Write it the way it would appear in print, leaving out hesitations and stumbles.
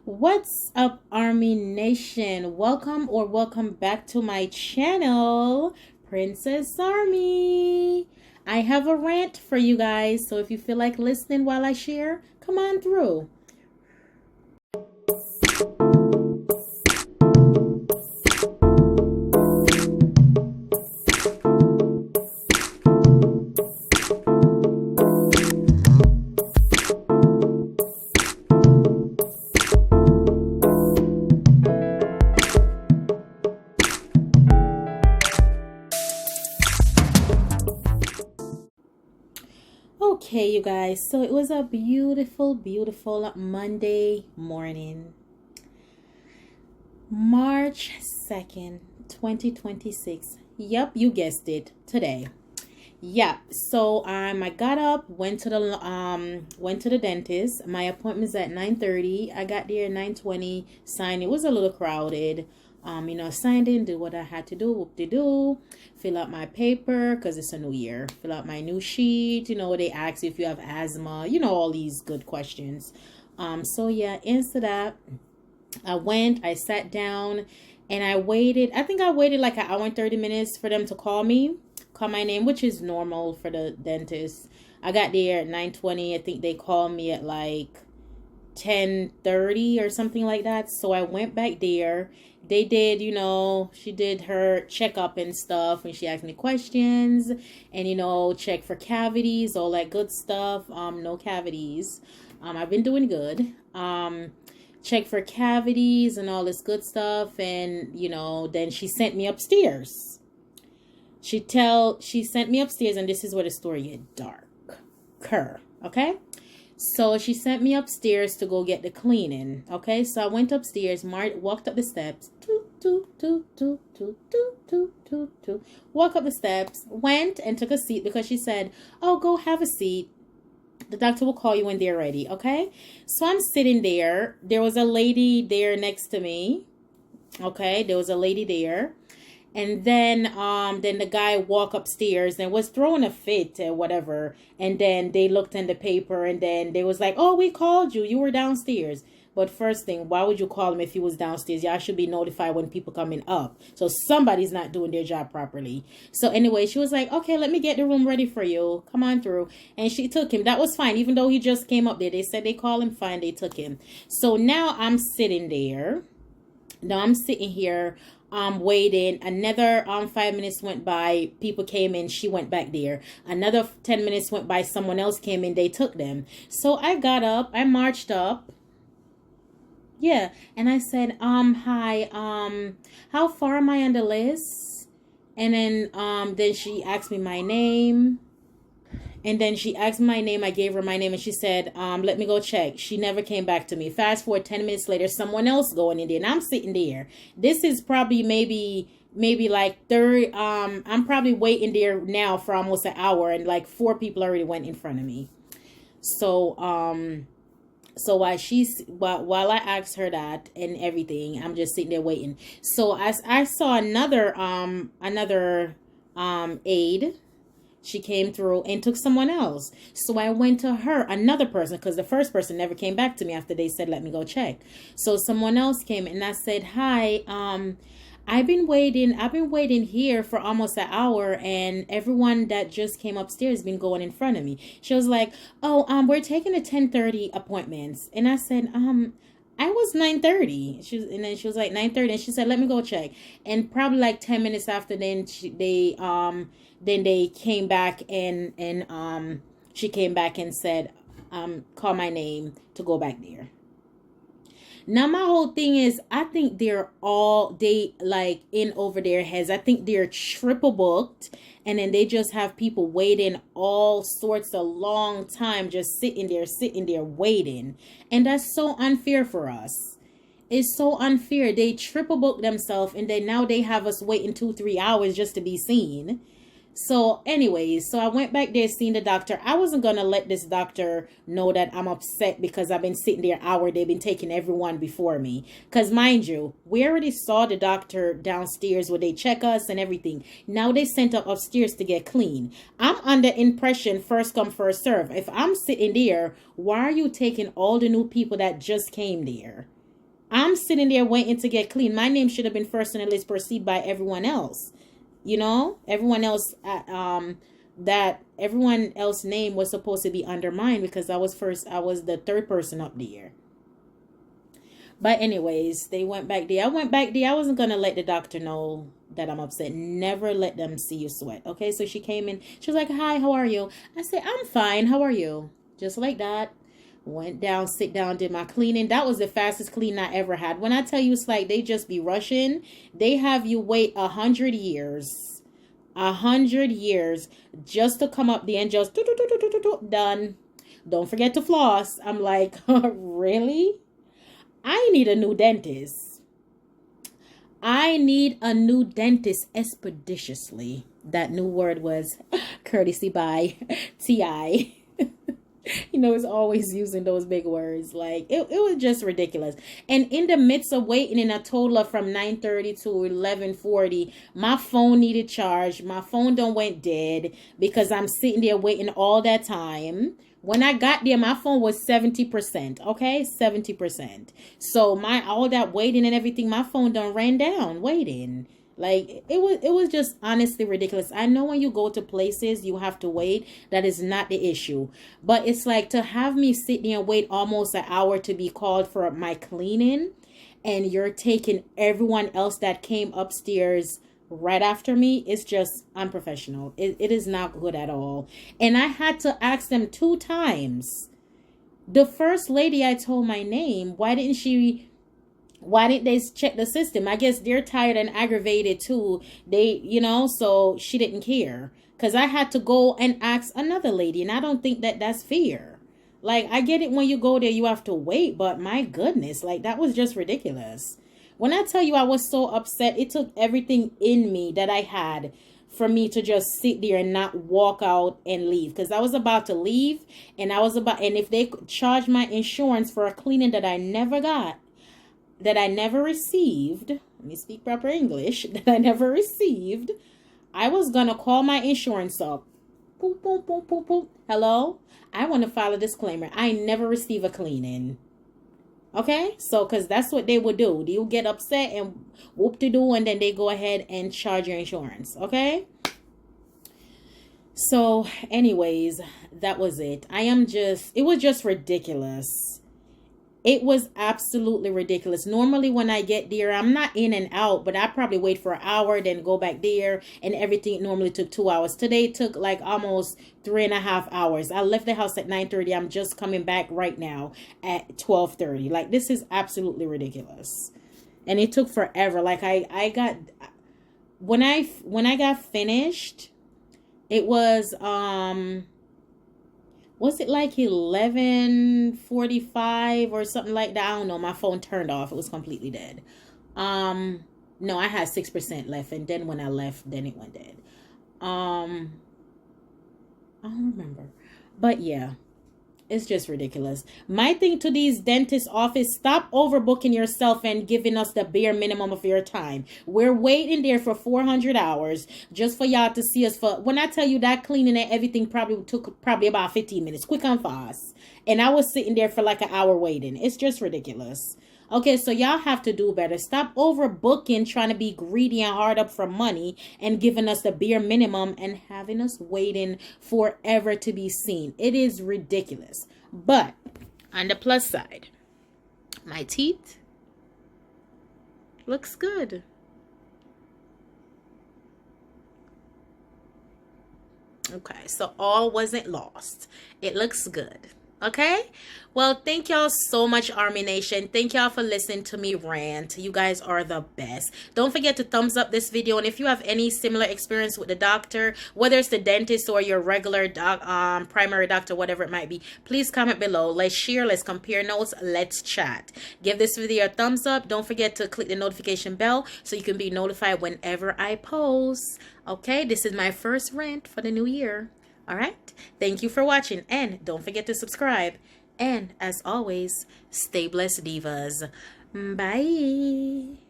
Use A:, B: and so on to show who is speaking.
A: What's up, Army Nation? Welcome back to my channel, Princess Army. I have a rant for you guys, so if you feel like listening while I share, come on through. Okay, you guys, so it was a beautiful Monday morning, March 2nd, 2026. Yep, you guessed it, today. Yeah, so I got up, went to the dentist. My appointment's at 9:30. I got there at 9:20, signed. It was a little crowded. Signed in, did what I had to do, whoop de do, fill out my paper because it's a new year. Fill out my new sheet. They ask you if you have asthma, all these good questions. So yeah, into that, I sat down and I waited. I think I waited like an hour and 30 minutes for them to call my name, which is normal for the dentist. I got there at 9:20. I think they called me at like 10:30 or something like that. So I went back there. They did, she did her checkup and stuff, and she asked me questions and, check for cavities, all that good stuff. No cavities. I've been doing good. Check for cavities and all this good stuff. And, then she sent me upstairs. She sent me upstairs, and this is where the story get dark. Okay? So she sent me upstairs to go get the cleaning. Okay, so I went upstairs, walked up the steps, walk up the steps, went and took a seat because she said, "Oh, go have a seat. The doctor will call you when they're ready." Okay, so I'm sitting there. There was a lady there next to me. Okay, there was a lady there. And then the guy walked upstairs and was throwing a fit or whatever. And then they looked in the paper and then they was like, "Oh, we called you. You were downstairs." But first thing, why would you call him if he was downstairs? Y'all should be notified when people coming up. So somebody's not doing their job properly. So anyway, she was like, "Okay, let me get the room ready for you. Come on through." And she took him. That was fine. Even though he just came up there, they said they called him fine. They took him. So now I'm sitting there. Now I'm sitting here waiting. Another 5 minutes went by, people came in, she went back there. Another 10 minutes went by, someone else came in, they took them. So I got up, I marched up. Yeah, and I said, "Hi, how far am I on the list?" And then she asked me my name. And then she asked my name. I gave her my name and she said, "Let me go check." She never came back to me. Fast forward 10 minutes later, someone else going in there and I'm sitting there. This is probably maybe like third. I'm probably waiting there now for almost an hour and like four people already went in front of me. So while I asked her that and everything, I'm just sitting there waiting. So as I saw another aide. She came through and took someone else. So I went to her, another person, because the first person never came back to me after they said, "Let me go check." So someone else came and I said, "Hi, I've been waiting here for almost an hour and everyone that just came upstairs has been going in front of me." She was like, "Oh, we're taking the 10:30 appointments." And I said, I was 9:30. And then she was like 9:30 and she said, "Let me go check." And probably like 10 minutes after then they came back and she came back and said, "Call my name to go back there." Now my whole thing is, I think they like in over their heads. I think they're triple booked, and then they just have people waiting all sorts of long time, just sitting there waiting, and that's so unfair for us. It's so unfair. They triple book themselves, and then now they have us waiting 2-3 hours just to be seen. So anyways, so I went back there seeing the doctor. I wasn't going to let this doctor know that I'm upset because I've been sitting there an hour. They've been taking everyone before me. Because mind you, we already saw the doctor downstairs where they check us and everything. Now they sent up upstairs to get clean. I'm under impression first come, first serve. If I'm sitting there, why are you taking all the new people that just came there? I'm sitting there waiting to get clean. My name should have been first on the list, proceed by everyone else. You know, everyone else, that everyone else's name was supposed to be under mine because I was first. I was the third person up there. But anyways, they went back there. I went back there. I wasn't gonna let the doctor know that I'm upset. Never let them see you sweat. Okay, so she came in. She was like, "Hi, how are you?" I said, "I'm fine. How are you?" Just like that. Went down, sit down, did my cleaning. That was the fastest clean I ever had. When I tell you, it's like they just be rushing. They have you wait 100 years, 100 years, just to come up there and just done. Don't forget to floss. I'm like, really? I need a new dentist. I need a new dentist expeditiously. That new word was courtesy by T.I. You know, it's always using those big words. Like, it was just ridiculous. And in the midst of waiting in a total of from 9:30 to 11:40, my phone needed charge. My phone done went dead because I'm sitting there waiting all that time. When I got there, my phone was 70%. Okay, 70%. So all that waiting and everything, my phone done ran down waiting. Like, it was just honestly ridiculous. I know when you go to places you have to wait, that is not the issue. But it's like to have me sit there and wait almost an hour to be called for my cleaning, and you're taking everyone else that came upstairs right after me. It's just unprofessional. It is not good at all. And I had to ask them 2 times. The first lady, I told my name. Why didn't they check the system? I guess they're tired and aggravated too. So she didn't care. Because I had to go and ask another lady. And I don't think that that's fair. Like, I get it when you go there, you have to wait. But my goodness, like, that was just ridiculous. When I tell you I was so upset, it took everything in me that I had for me to just sit there and not walk out and leave. Because I was about to leave. And if they charged my insurance for a cleaning that I never got, that I never received, let me speak proper English, that I never received, I was going to call my insurance up. Boop, boop, boop, boop, boop. Hello? I want to file a disclaimer. I never receive a cleaning. Okay? So, because that's what they would do. You'll get upset and whoop-de-doo, and then they go ahead and charge your insurance. Okay? So, anyways, that was it. It was just ridiculous. It was absolutely ridiculous. Normally when I get there, I'm not in and out, but I probably wait for an hour, then go back there, and everything normally took 2 hours. Today it took like almost 3.5 hours. I left the house at 9:30. I'm just coming back right now at 12:30. Like, this is absolutely ridiculous. And it took forever. Like, when I got finished, it was it like 11:45 or something like that? I don't know. My phone turned off. It was completely dead. No, I had 6% left, and then when I left, then it went dead. I don't remember. But yeah, it's just ridiculous. My thing to these dentist office, stop overbooking yourself and giving us the bare minimum of your time. We're waiting there for 400 hours just for y'all to see us. When I tell you that cleaning and everything took about 15 minutes, quick and fast. And I was sitting there for like an hour waiting. It's just ridiculous. Okay, so y'all have to do better. Stop overbooking, trying to be greedy and hard up for money, and giving us the bare minimum and having us waiting forever to be seen. It is ridiculous. But on the plus side, my teeth looks good. Okay, so all wasn't lost. It looks good. Okay, well, thank y'all so much, Army Nation. Thank y'all for listening to me rant. You guys are the best. Don't forget to thumbs up this video, and if you have any similar experience with the doctor, whether it's the dentist or your regular primary doctor, whatever it might be, please comment below. Let's share, let's compare notes, let's chat. Give this video a thumbs up. Don't forget to click the notification bell so you can be notified whenever I post. Okay, this is my first rant for the new year. All right. Thank you for watching, and don't forget to subscribe. And as always, stay blessed, divas. Bye.